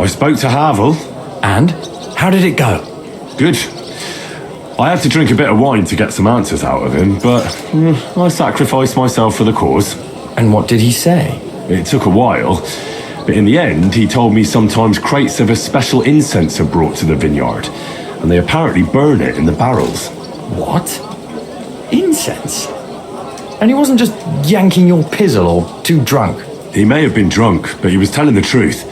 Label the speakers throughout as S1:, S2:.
S1: I spoke to Havel.
S2: And? How did it go?
S1: Good. I had to drink a bit of wine to get some answers out of him, but I sacrificed myself for the cause.
S2: And what did he say?
S1: It took a while, but in the end, he told me sometimes crates of a special incense are brought to the vineyard, and they apparently burn it in the barrels.
S2: What? Incense? And he wasn't just yanking your pizzle or too drunk?
S1: He may have been drunk, but he was telling the truth.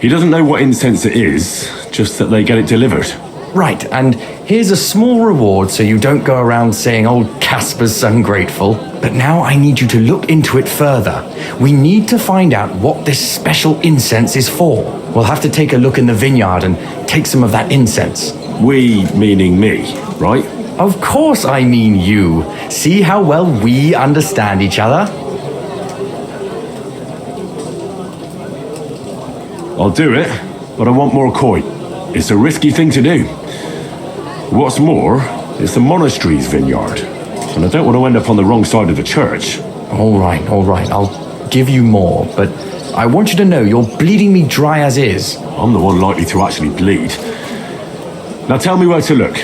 S1: He doesn't know what incense it is, just that they get it delivered.
S2: Right, and here's a small reward so you don't go around saying old Casper's ungrateful. But now I need you to look into it further. We need to find out what this special incense is for. We'll have to take a look in the vineyard and take some of that incense.
S1: We, meaning me, right?
S2: Of course I mean you. See how well we understand each other?
S1: I'll do it, but I want more coin. It's a risky thing to do. What's more, it's the monastery's vineyard, and I don't want to end up on the wrong side of the church.
S2: All right, I'll give you more, but I want you to know you're bleeding me dry as is.
S1: I'm the one likely to actually bleed. Now tell me where to look.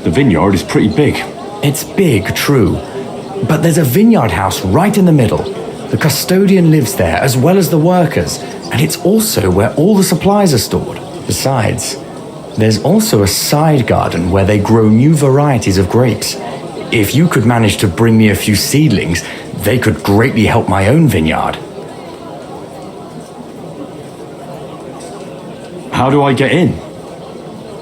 S1: The vineyard is pretty big.
S2: It's big, true, but there's a vineyard house right in the middle. The custodian lives there as well as the workers, and it's also where all the supplies are stored. Besides, there's also a side garden where they grow new varieties of grapes. If you could manage to bring me a few seedlings, they could greatly help my own vineyard.
S1: How do I get in?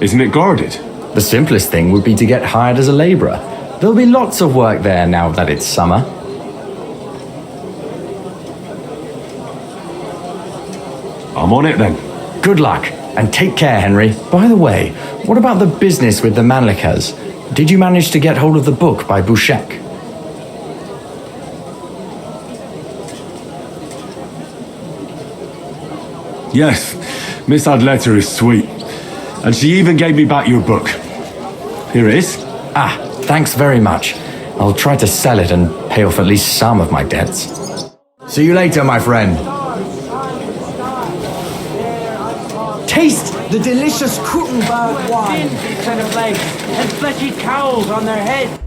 S1: Isn't it guarded?
S2: The simplest thing would be to get hired as a laborer. There'll be lots of work there now that it's summer.
S1: I'm on it then.
S2: Good luck, and take care, Henry. By the way, what about the business with the Manlikas? Did you manage to get hold of the book by Bouchek?
S1: Yes, Miss Adletter is sweet. And she even gave me back your book. Here it is.
S2: Ah, thanks very much. I'll try to sell it and pay off at least some of my debts. See you later, my friend.
S3: Taste the delicious Krutenberg wine.
S4: Fins instead of legs, and fleshy cowls on their heads.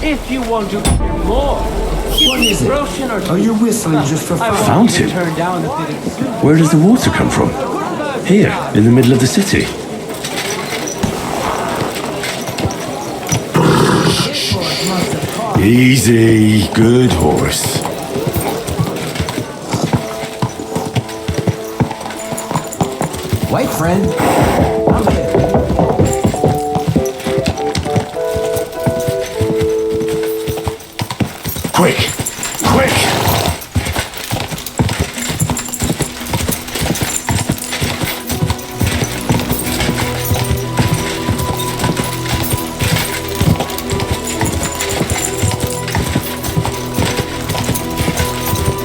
S4: If you want to hear more,
S3: What is it?
S4: Coercion or
S3: Are you whistling just for fun?
S1: Fountain?
S4: turn down the fitting suit.
S1: Where does the water come from? Here, in the middle of the city. Easy, good horse.
S3: Wait, friend. I'm here.
S1: Quick! Quick!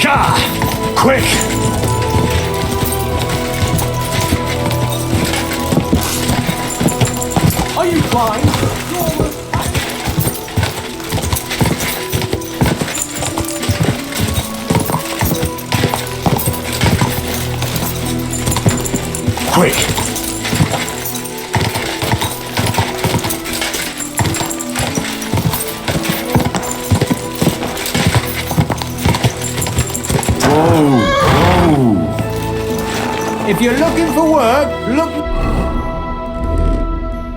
S1: Ka! Quick!
S3: Are you blind?
S1: Quick!
S5: If you're looking for work, look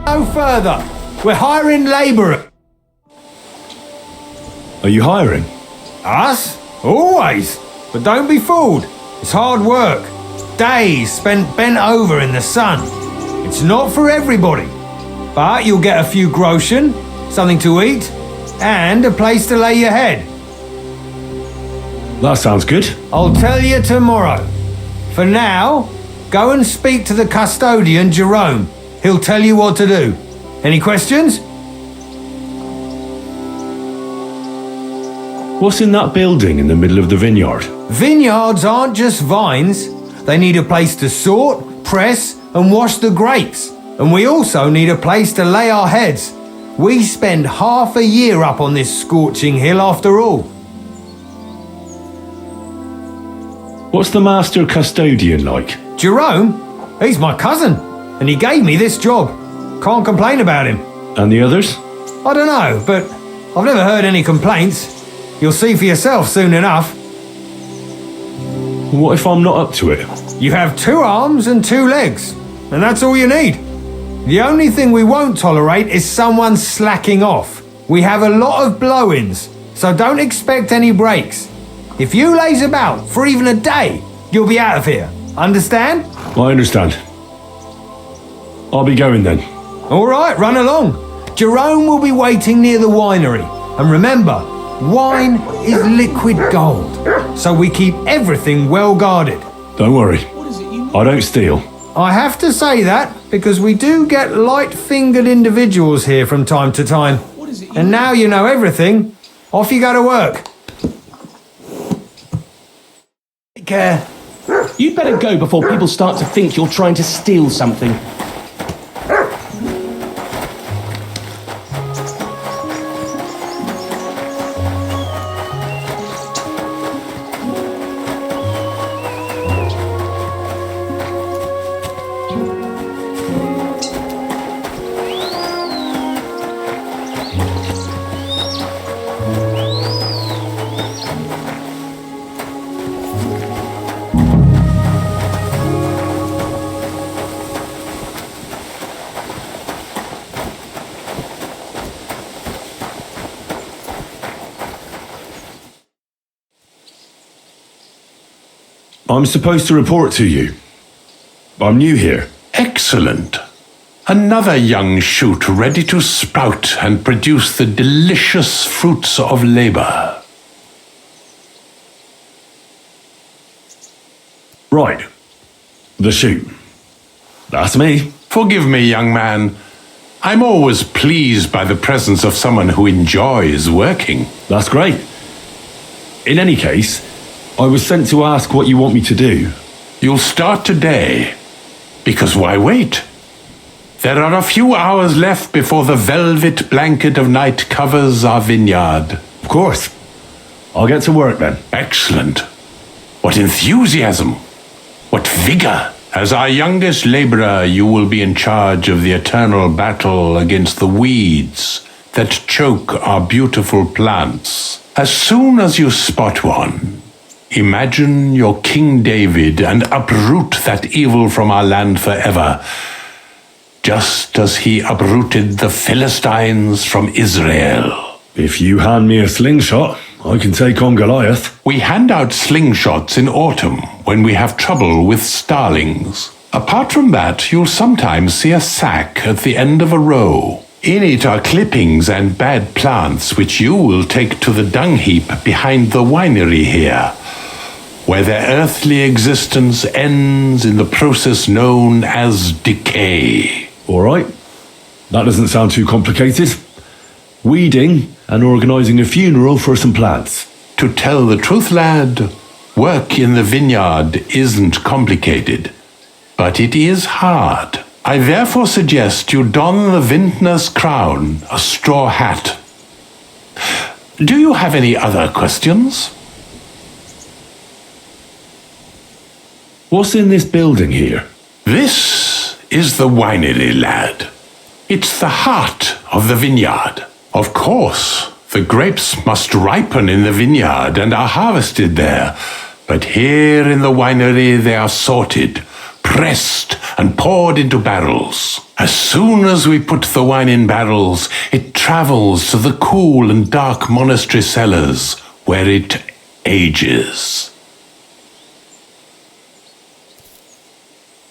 S5: no further. We're hiring labourers.
S1: Are you hiring?
S5: Us? Always. But don't be fooled. It's hard work. Days spent bent over in the sun. It's not for everybody. But you'll get a few groschen, something to eat, and a place to lay your head.
S1: That sounds good.
S5: I'll tell you tomorrow. For now, go and speak to the custodian, Jerome. He'll tell you what to do. Any questions?
S1: What's in that building in the middle of the vineyard?
S5: Vineyards aren't just vines. They need a place to sort, press, and wash the grapes. And we also need a place to lay our heads. We spend half a year up on this scorching hill after all.
S1: What's the master custodian like?
S5: Jerome? He's my cousin, and he gave me this job. Can't complain about him.
S1: And the others?
S5: I don't know, but I've never heard any complaints. You'll see for yourself soon enough.
S1: What if I'm not up to it?
S5: You have 2 arms and 2 legs, and that's all you need. The only thing we won't tolerate is someone slacking off. We have a lot of blow-ins, so don't expect any breaks. If you laze about for even a day, you'll be out of here. Understand?
S1: I understand. I'll be going then.
S5: All right, run along. Jerome will be waiting near the winery. And remember, wine is liquid gold, so we keep everything well guarded.
S1: Don't worry. I don't steal.
S5: I have to say that because we do get light-fingered individuals here from time to time. And now you know everything. Off you go to work. Take care.
S6: You'd better go before people start to think you're trying to steal something.
S1: I'm supposed to report to you. I'm new here.
S7: Excellent. Another young shoot ready to sprout and produce the delicious fruits of labor.
S1: Right. The shoot. That's me.
S7: Forgive me, young man. I'm always pleased by the presence of someone who enjoys working.
S1: That's great. In any case, I was sent to ask what you want me to do.
S7: You'll start today. Because why wait? There are a few hours left before the velvet blanket of night covers our vineyard.
S1: Of course. I'll get to work then.
S7: Excellent. What enthusiasm! What vigor! As our youngest laborer, you will be in charge of the eternal battle against the weeds that choke our beautiful plants. As soon as you spot one, imagine your King David and uproot that evil from our land forever, just as he uprooted the Philistines from Israel.
S1: If you hand me a slingshot, I can take on Goliath.
S7: We hand out slingshots in autumn when we have trouble with starlings. Apart from that, you'll sometimes see a sack at the end of a row. In it are clippings and bad plants which you will take to the dung heap behind the winery here, where their earthly existence ends in the process known as decay.
S1: All right. That doesn't sound too complicated. Weeding and organising a funeral for some plants.
S7: To tell the truth, lad, work in the vineyard isn't complicated, but it is hard. I therefore suggest you don the vintner's crown, a straw hat. Do you have any other questions?
S1: What's in this building here?
S7: This is the winery, lad. It's the heart of the vineyard. Of course, the grapes must ripen in the vineyard and are harvested there. But here in the winery they are sorted, pressed, and poured into barrels. As soon as we put the wine in barrels, it travels to the cool and dark monastery cellars, where it ages.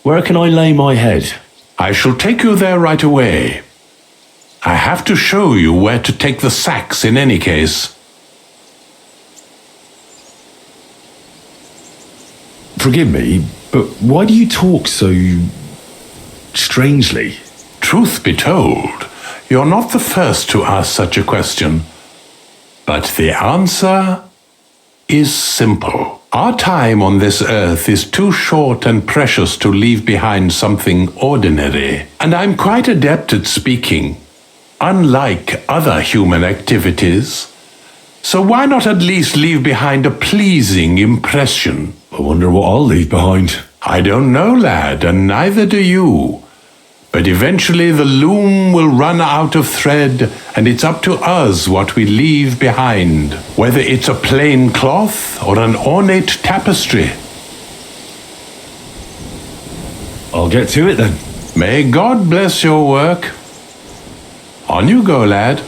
S1: Where can I lay my head?
S7: I shall take you there right away. I have to show you where to take the sacks in any case.
S1: Forgive me, but why do you talk so strangely?
S7: Truth be told, you're not the first to ask such a question. But the answer is simple. Our time on this earth is too short and precious to leave behind something ordinary. And I'm quite adept at speaking, unlike other human activities. So why not at least leave behind a pleasing impression?
S1: I wonder what I'll leave behind.
S7: I don't know, lad, and neither do you. But eventually the loom will run out of thread, and it's up to us what we leave behind, whether it's a plain cloth or an ornate tapestry.
S1: I'll get to it then.
S7: May God bless your work. On you go, lad.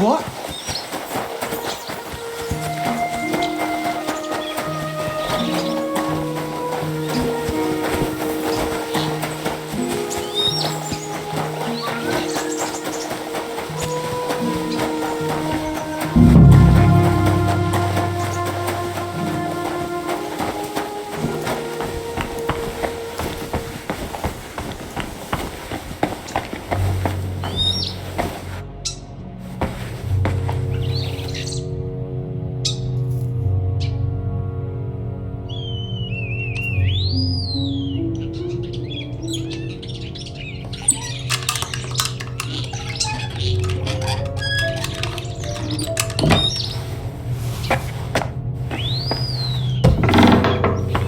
S3: What?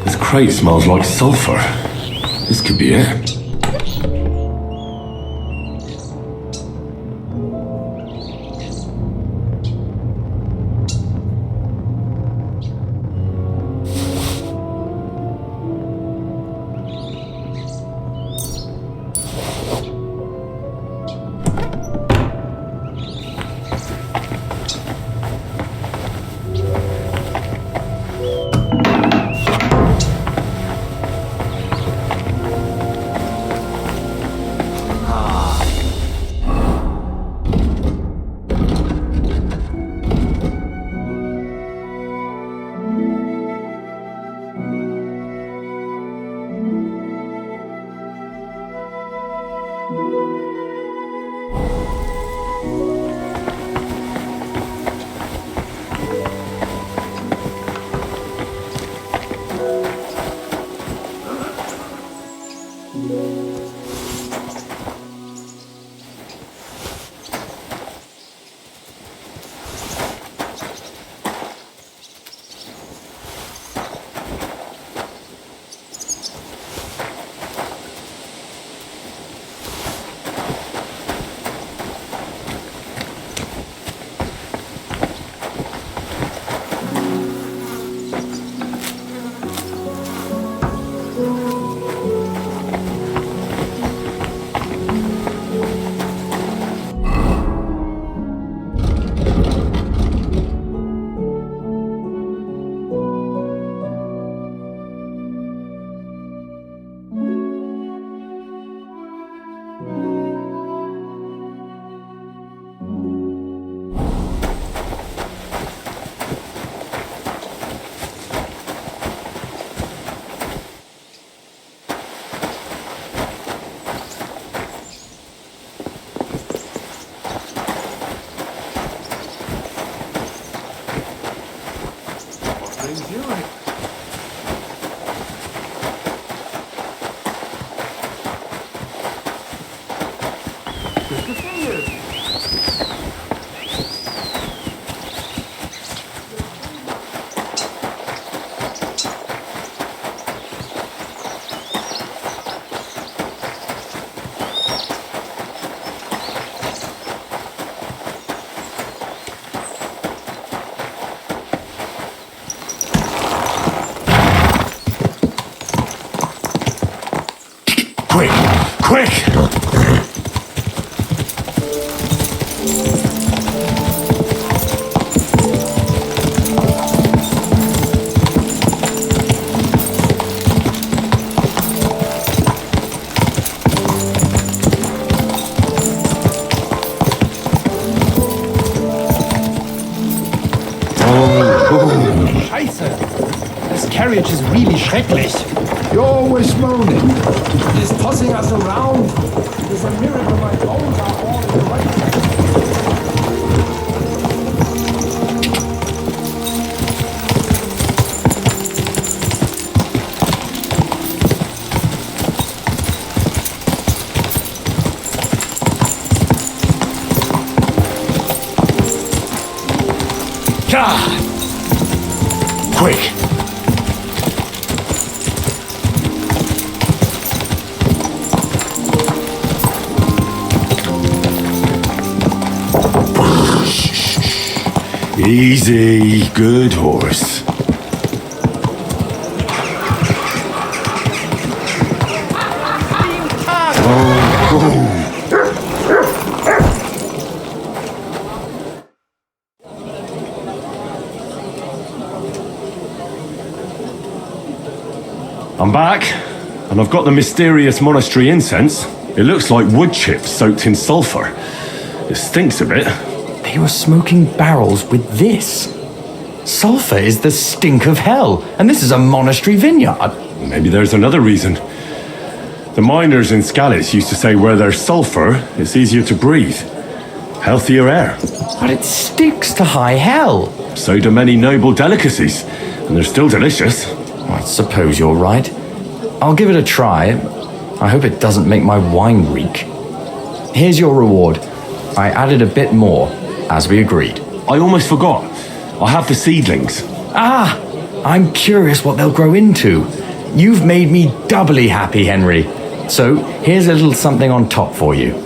S1: This crate smells like sulfur. This could be it.
S8: carriage is really schrecklich.
S9: You're always moaning.
S8: It's tossing us around. It's a miracle my bones are all in the right place.
S7: Quick!
S1: Easy, good horse. I'm back, and I've got the mysterious monastery incense. It looks like wood chips soaked in sulfur. It stinks a bit.
S2: They were smoking barrels with this. Sulfur is the stink of hell, and this is a monastery vineyard.
S1: Maybe there's another reason. The miners in Scalitz used to say where there's sulfur, it's easier to breathe. Healthier air.
S2: But it sticks to high hell.
S1: So do many noble delicacies, and they're still delicious.
S2: I suppose you're right. I'll give it a try. I hope it doesn't make my wine reek. Here's your reward. I added a bit more, as we agreed.
S1: I almost forgot. I have the seedlings.
S2: Ah! I'm curious what they'll grow into. You've made me doubly happy, Henry. So, here's a little something on top for you.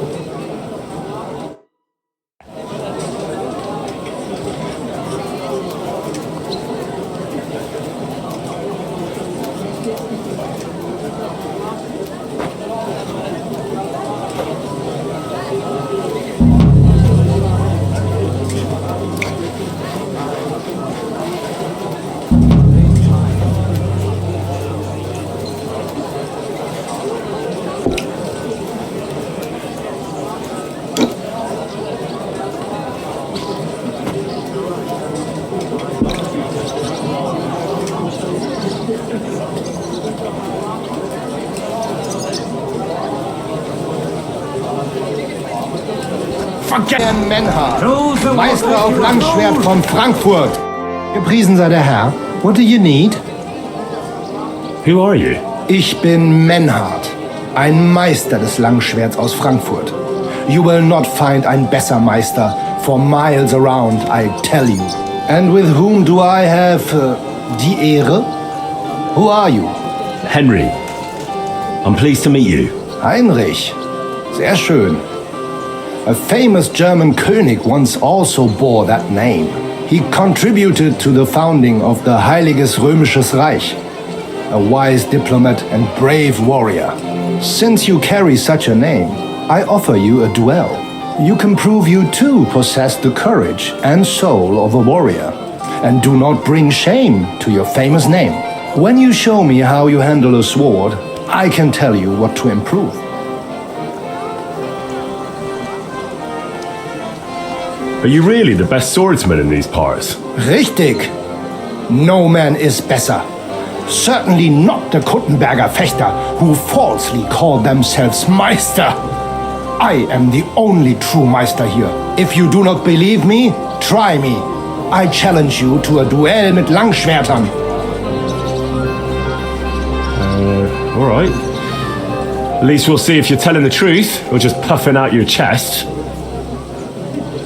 S8: Herr Menhard, Meister auf Langschwert von Frankfurt. Gepriesen sei der Herr. What do you need?
S1: Who are you?
S8: Ich bin Menhard, ein Meister des Langschwerts aus Frankfurt. You will not find ein besser Meister for miles around, I tell you. And with whom do I have die Ehre? Who are you?
S1: Henry. I'm pleased to meet you.
S8: Heinrich. Sehr schön. A famous German König once also bore that name. He contributed to the founding of the Heiliges Römisches Reich. A wise diplomat and brave warrior. Since you carry such a name, I offer you a duel. You can prove you too possess the courage and soul of a warrior. And do not bring shame to your famous name. When you show me how you handle a sword, I can tell you what to improve.
S1: Are you really the best swordsman in these parts?
S8: Richtig. No man is better. Certainly not the Kuttenberger Fechter who falsely call themselves Meister. I am the only true Meister here. If you do not believe me, try me. I challenge you to a duel mit Langschwertern.
S1: All right. At least we'll see if you're telling the truth or just puffing out your chest.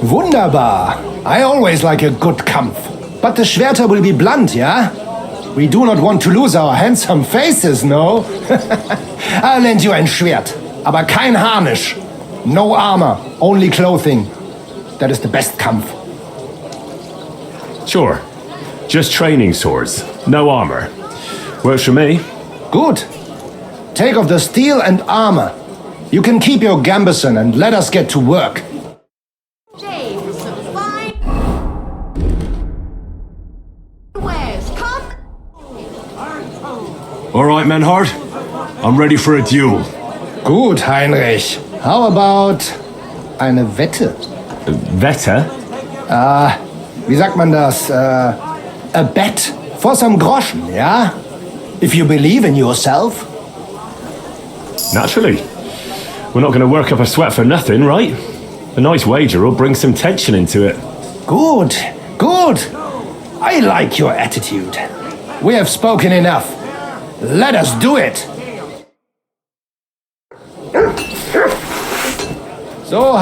S8: Wunderbar. I always like a good Kampf. But the Schwerter will be blunt, yeah? We do not want to lose our handsome faces, no? I'll lend you ein Schwert. Aber kein Harnisch. No armor, only clothing. That is the best Kampf.
S1: Sure. Just training swords. No armor. Works for me.
S8: Good. Take off the steel and armor. You can keep your gambeson and let us get to work.
S10: James, fine wares, come.
S1: All right, Menhard. I'm ready for a duel.
S8: Gut, Heinrich. How about eine Wette?
S1: Wette?
S8: Wie sagt man das? A bet For some groschen, yeah? If you believe in yourself.
S1: Naturally. We're not going to work up a sweat for nothing, right? A nice wager will bring some tension into it.
S8: Good, good. I like your attitude. We have spoken enough. Let us do it. So,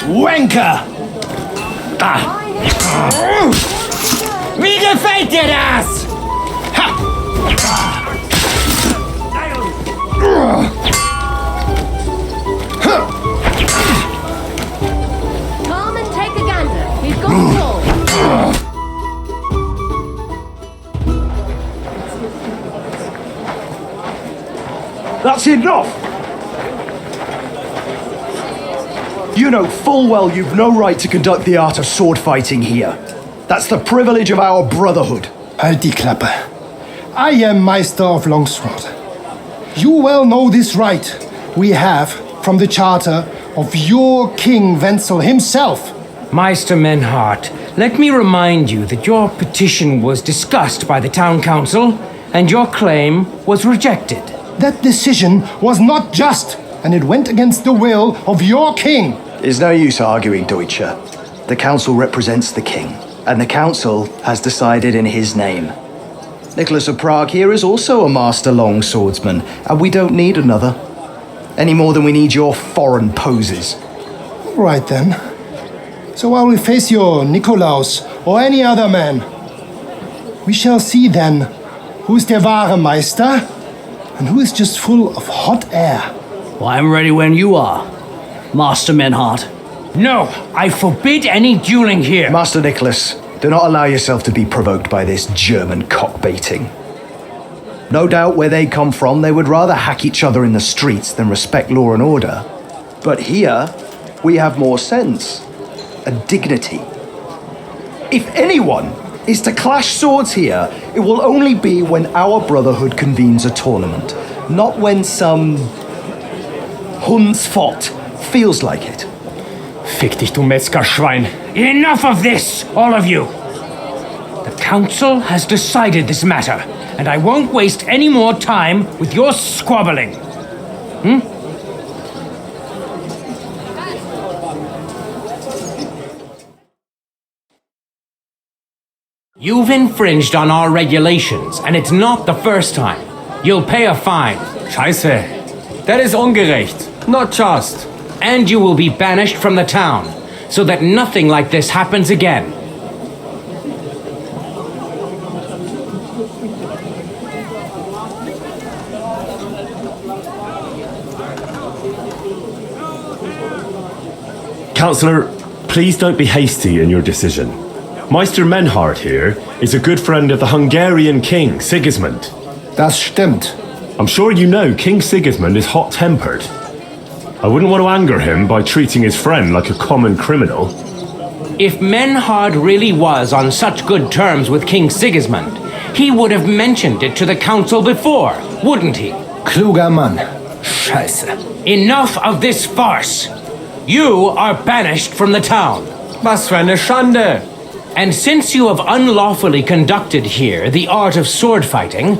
S8: Wanker!
S4: Wie gefällt dir das?
S10: Come and take a gander. We've got it all.
S11: That's enough! You know full well you've no right to conduct the art of sword fighting here. That's the privilege of our brotherhood.
S8: Halt die Klappe. I am Meister of Longsword. You well know this right we have from the charter of your King Wenzel himself.
S4: Meister Menhart, let me remind you that your petition was discussed by the town council, and your claim was rejected.
S8: That decision was not just, and it went against the will of your king.
S11: There's no use arguing, Deutscher. The council represents the king, and the council has decided in his name. Nicholas of Prague here is also a master longswordsman, and we don't need another. Any more than we need your foreign poses.
S8: Right then. So I will face your Nikolaus or any other man. We shall see then who is der wahre Meister and who is just full of hot air.
S12: Well, I'm ready when you are, Master Menhart.
S4: No, I forbid any dueling here.
S11: Master Nicholas, do not allow yourself to be provoked by this German cockbaiting. No doubt where they come from, they would rather hack each other in the streets than respect law and order. But here, we have more sense. A dignity. If anyone is to clash swords here, it will only be when our brotherhood convenes a tournament, not when some Hundsfott feels like it.
S4: Fick dich, du Metzgerschwein. Enough of this, all of you. The council has decided this matter, and I won't waste any more time with your squabbling. You've infringed on our regulations, and it's not the first time. You'll pay a fine.
S5: Scheiße. That is ungerecht. Not just.
S4: And you will be banished from the town, so that nothing like this happens again.
S1: Councillor, please don't be hasty in your decision. Meister Menhart here is a good friend of the Hungarian king, Sigismund.
S8: Das stimmt.
S1: I'm sure you know King Sigismund is hot-tempered. I wouldn't want to anger him by treating his friend like a common criminal.
S4: If Menhart really was on such good terms with King Sigismund, he would have mentioned it to the council before, wouldn't he?
S8: Kluger Mann. Scheiße.
S4: Enough of this farce. You are banished from the town.
S5: Was für eine Schande.
S4: And since you have unlawfully conducted here the art of sword fighting,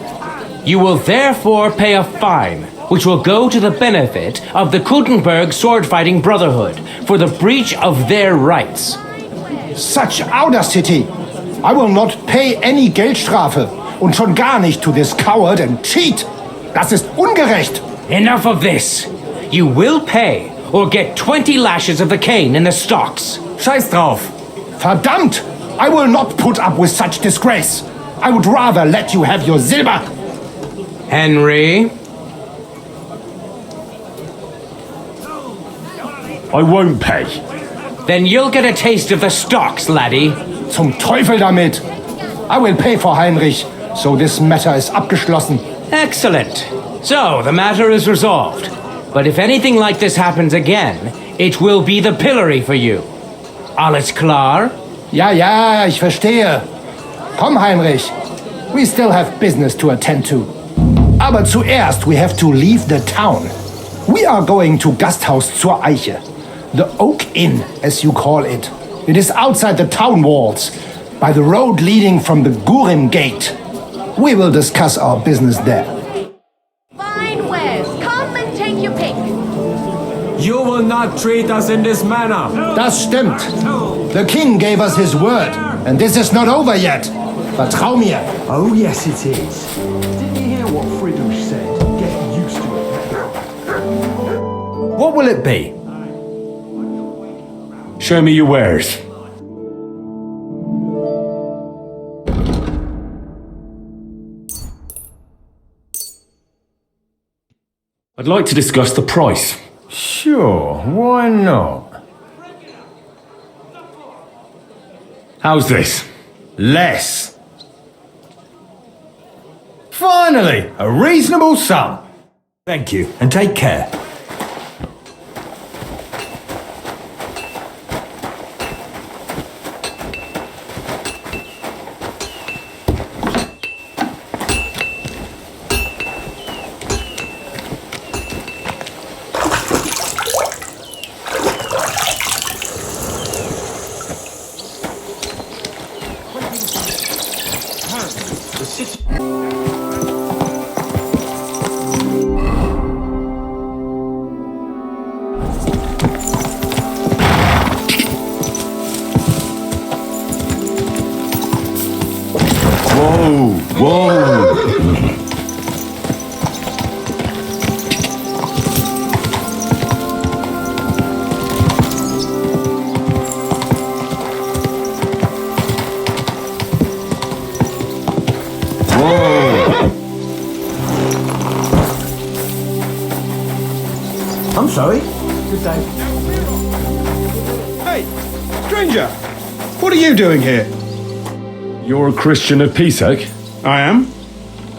S4: you will therefore pay a fine, which will go to the benefit of the Kuttenberg Sword Fighting Brotherhood for the breach of their rights.
S8: Such audacity! I will not pay any Geldstrafe und schon gar nicht to this coward and cheat! Das ist ungerecht!
S4: Enough of this! You will pay or get 20 lashes of the cane in the stocks.
S5: Scheiß drauf.
S8: Verdammt! I will not put up with such disgrace! I would rather let you have your silber!
S4: Henry?
S1: I won't pay.
S4: Then you'll get a taste of the stocks, laddie.
S8: Zum Teufel damit! I will pay for Heinrich, so this matter is abgeschlossen.
S4: Excellent. So, the matter is resolved. But if anything like this happens again, it will be the pillory for you. Alles klar?
S8: Ja, ich verstehe. Komm, Heinrich. We still have business to attend to. Aber zuerst we have to leave the town. We are going to Gasthaus zur Eiche. The Oak Inn, as you call it. It is outside the town walls, by the road leading from the Gurim Gate. We will discuss our business there.
S10: Fine wares. Come and take your pick.
S5: You will not treat us in this manner.
S8: Das stimmt. The king gave us his word, and this is not over yet. Vertrau mir.
S11: Oh, yes, it is. Didn't you hear what Friedrich said? Get used to it.
S2: What will it be?
S1: Show me your wares. I'd like to discuss the price.
S5: Sure, why not?
S1: How's this?
S5: Less. Finally, a reasonable sum.
S2: Thank you, and take care.
S11: I'm sorry. Good day.
S13: Hey, stranger! What are you doing here?
S1: You're a Christian of Pisek?
S13: I am.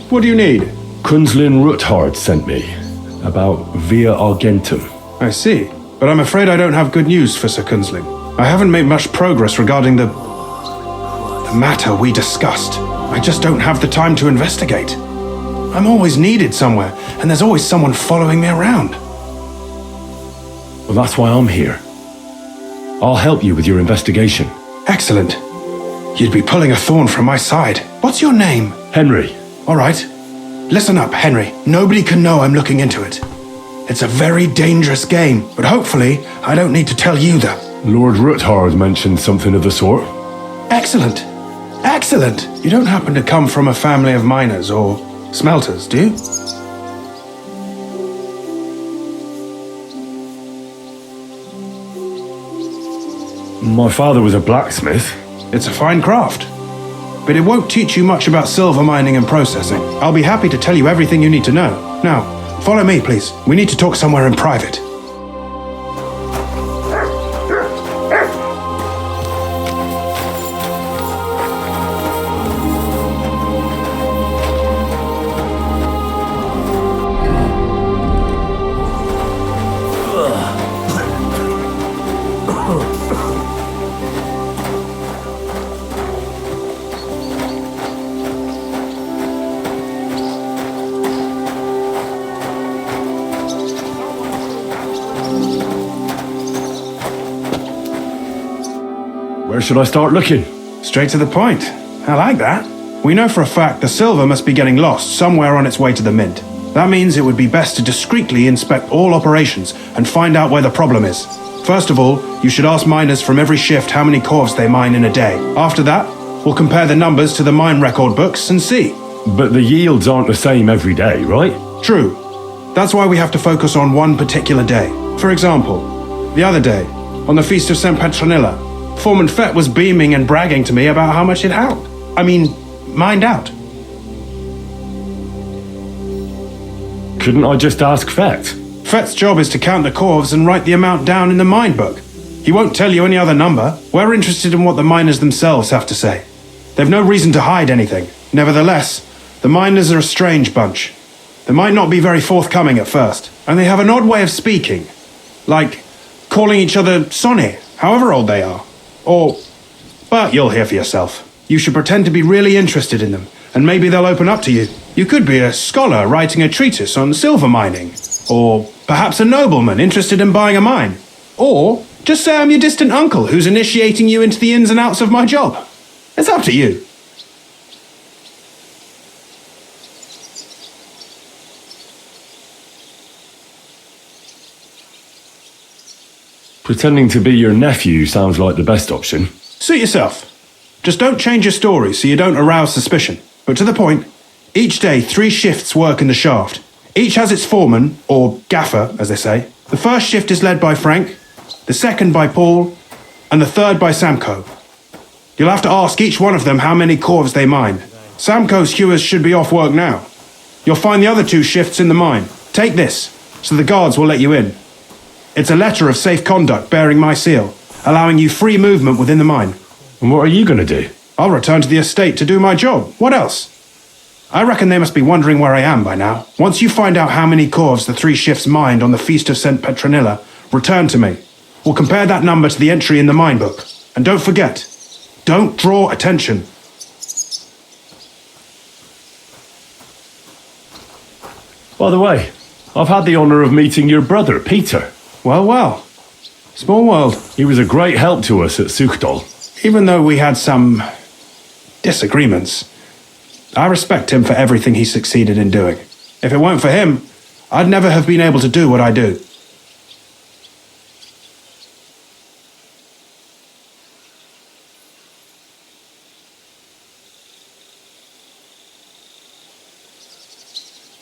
S13: What do you need?
S1: Kunzlin Ruthard sent me about Via Argentum.
S13: I see. But I'm afraid I don't have good news for Sir Kunzling. I haven't made much progress regarding the matter we discussed. I just don't have the time to investigate. I'm always needed somewhere, and there's always someone following me around.
S1: Well, that's why I'm here. I'll help you with your investigation.
S13: Excellent. You'd be pulling a thorn from my side. What's your name?
S1: Henry.
S13: All right. Listen up, Henry. Nobody can know I'm looking into it. It's a very dangerous game, but hopefully I don't need to tell you that.
S1: Lord Ruthard mentioned something of the sort.
S13: Excellent. Excellent. You don't happen to come from a family of miners or smelters, do you?
S1: My father was a blacksmith.
S13: It's a fine craft. But it won't teach you much about silver mining and processing. I'll be happy to tell you everything you need to know. Now, follow me, please. We need to talk somewhere in private.
S1: Where should I start looking?
S13: Straight to the point. I like that. We know for a fact the silver must be getting lost somewhere on its way to the mint. That means it would be best to discreetly inspect all operations and find out where the problem is. First of all, you should ask miners from every shift how many corves they mine in a day. After that, we'll compare the numbers to the mine record books and see.
S1: But the yields aren't the same every day, right?
S13: True. That's why we have to focus on one particular day. For example, the other day, on the Feast of St. Petronilla, Foreman Fett was beaming and bragging to me about how much it held. Mined out.
S1: Couldn't I just ask Fett?
S13: Fett's job is to count the corves and write the amount down in the mine book. He won't tell you any other number. We're interested in what the miners themselves have to say. They've no reason to hide anything. Nevertheless, the miners are a strange bunch. They might not be very forthcoming at first, and they have an odd way of speaking. Like calling each other Sonny, however old they are. But you'll hear for yourself. You should pretend to be really interested in them, and maybe they'll open up to you. You could be a scholar writing a treatise on silver mining, or perhaps a nobleman interested in buying a mine. Or just say I'm your distant uncle who's initiating you into the ins and outs of my job. It's up to you.
S1: Pretending to be your nephew sounds like the best option.
S13: Suit yourself. Just don't change your story so you don't arouse suspicion. But to the point, each day 3 shifts work in the shaft. Each has its foreman, or gaffer, as they say. The first shift is led by Frank, the second by Paul, and the third by Samko. You'll have to ask each one of them how many corves they mine. Samko's hewers should be off work now. You'll find the other 2 shifts in the mine. Take this, so the guards will let you in. It's a letter of safe conduct bearing my seal, allowing you free movement within the mine.
S1: And what are you going to do?
S13: I'll return to the estate to do my job. What else? I reckon they must be wondering where I am by now. Once you find out how many corves the 3 shifts mined on the Feast of St. Petronilla, return to me. We'll compare that number to the entry in the mine book. And don't forget, don't draw attention.
S1: By the way, I've had the honour of meeting your brother, Peter.
S13: Well, well. Small world.
S1: He was a great help to us at Sukhdal.
S13: Even though we had some disagreements, I respect him for everything he succeeded in doing. If it weren't for him, I'd never have been able to do what I do.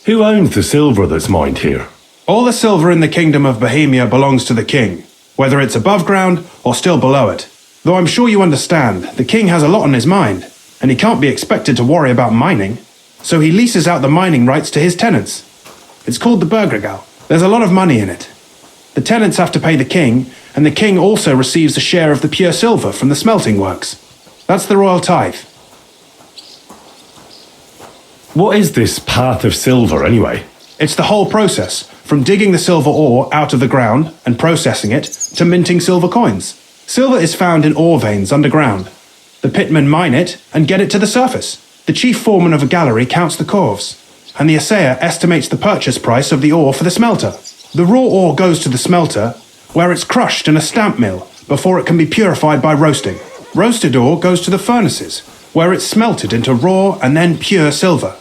S1: Who owns the silver that's mined here?
S13: All the silver in the kingdom of Bohemia belongs to the king, whether it's above ground or still below it. Though I'm sure you understand, the king has a lot on his mind, and he can't be expected to worry about mining, so he leases out the mining rights to his tenants. It's called the Bergregal. There's a lot of money in it. The tenants have to pay the king, and the king also receives a share of the pure silver from the smelting works. That's the royal tithe.
S1: What is this path of silver, anyway?
S13: It's the whole process, from digging the silver ore out of the ground and processing it, to minting silver coins. Silver is found in ore veins underground. The pitmen mine it and get it to the surface. The chief foreman of a gallery counts the corves, and the assayer estimates the purchase price of the ore for the smelter. The raw ore goes to the smelter, where it's crushed in a stamp mill before it can be purified by roasting. Roasted ore goes to the furnaces, where it's smelted into raw and then pure silver.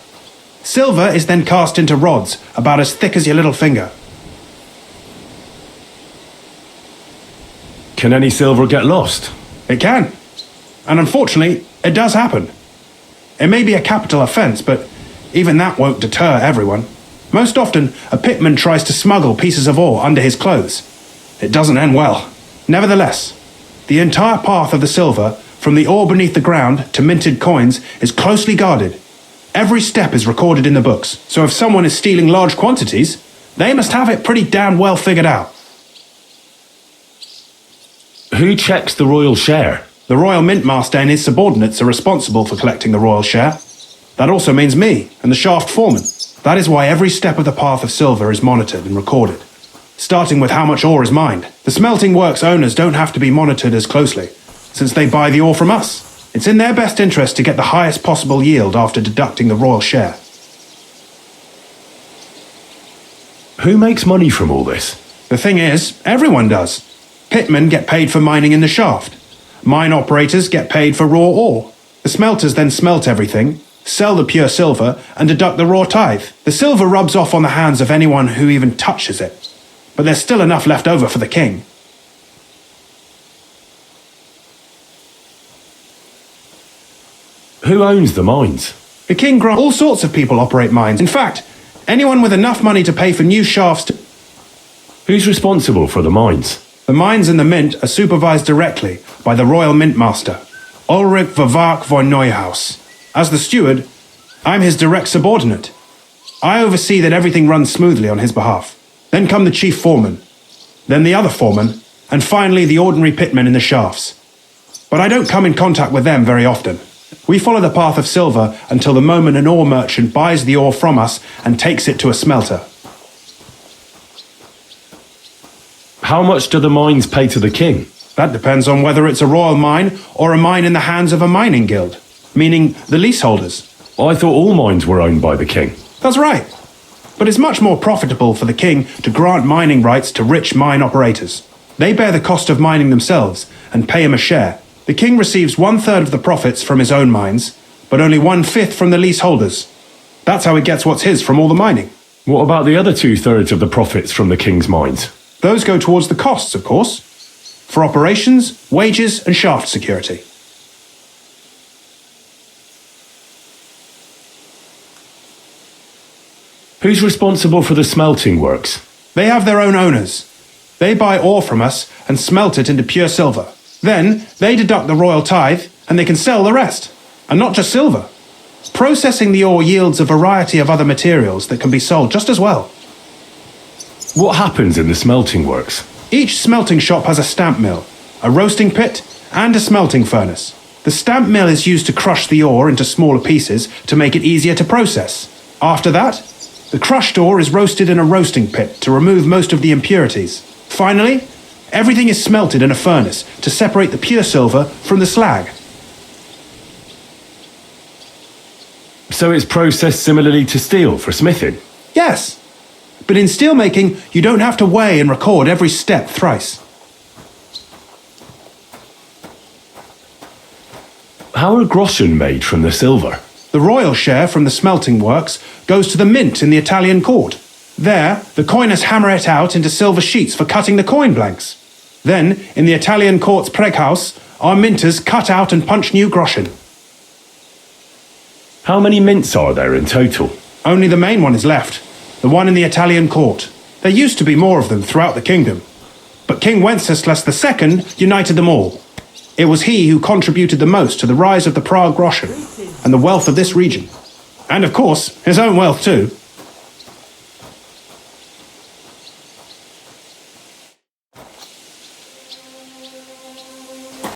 S13: Silver is then cast into rods about as thick as your little finger.
S1: Can any silver get lost?
S13: It can. And unfortunately, it does happen. It may be a capital offence, but even that won't deter everyone. Most often, a pitman tries to smuggle pieces of ore under his clothes. It doesn't end well. Nevertheless, the entire path of the silver, from the ore beneath the ground to minted coins, is closely guarded. Every step is recorded in the books, so if someone is stealing large quantities, they must have it pretty damn well figured out.
S1: Who checks the royal share?
S13: The royal mint master and his subordinates are responsible for collecting the royal share. That also means me and the shaft foreman. That is why every step of the path of silver is monitored and recorded, starting with how much ore is mined. The smelting works owners don't have to be monitored as closely, since they buy the ore from us. It's in their best interest to get the highest possible yield after deducting the royal share.
S1: Who makes money from all this?
S13: The thing is, everyone does. Pitmen get paid for mining in the shaft. Mine operators get paid for raw ore. The smelters then smelt everything, sell the pure silver, and deduct the raw tithe. The silver rubs off on the hands of anyone who even touches it. But there's still enough left over for the king.
S1: Who owns the mines?
S13: The king grants all sorts of people operate mines. In fact, anyone with enough money to pay for new shafts to...
S1: Who's responsible for the mines?
S13: The mines and the mint are supervised directly by the royal mint master, Ulrich Vervark von Neuhaus. As the steward, I'm his direct subordinate. I oversee that everything runs smoothly on his behalf. Then come the chief foreman, then the other foreman, and finally the ordinary pitmen in the shafts. But I don't come in contact with them very often. We follow the path of silver until the moment an ore merchant buys the ore from us and takes it to a smelter.
S1: How much do the mines pay to the king?
S13: That depends on whether it's a royal mine or a mine in the hands of a mining guild, meaning the leaseholders.
S1: I thought all mines were owned by the king.
S13: That's right. But it's much more profitable for the king to grant mining rights to rich mine operators. They bear the cost of mining themselves and pay him a share. The king receives 1/3 of the profits from his own mines, but only 1/5 from the leaseholders. That's how he gets what's his from all the mining.
S1: What about the other 2/3 of the profits from the king's mines?
S13: Those go towards the costs, of course, for operations, wages, and shaft security.
S1: Who's responsible for the smelting works?
S13: They have their own owners. They buy ore from us and smelt it into pure silver. Then they deduct the royal tithe and they can sell the rest. And not just silver. Processing the ore yields a variety of other materials that can be sold just as well.
S1: What happens in the smelting works?
S13: Each smelting shop has a stamp mill, a roasting pit, and a smelting furnace. The stamp mill is used to crush the ore into smaller pieces to make it easier to process. After that, the crushed ore is roasted in a roasting pit to remove most of the impurities. Finally, everything is smelted in a furnace to separate the pure silver from the slag.
S1: So it's processed similarly to steel for smithing?
S13: Yes, but in steelmaking, you don't have to weigh and record every step thrice.
S1: How are groschen made from the silver?
S13: The royal share from the smelting works goes to the mint in the Italian court. There, the coiners hammer it out into silver sheets for cutting the coin blanks. Then, in the Italian court's preghouse, our minters cut out and punch new groschen.
S1: How many mints are there in total?
S13: Only the main one is left, the one in the Italian court. There used to be more of them throughout the kingdom, but King Wenceslas II united them all. It was he who contributed the most to the rise of the Prague groschen and the wealth of this region. And of course, his own wealth too.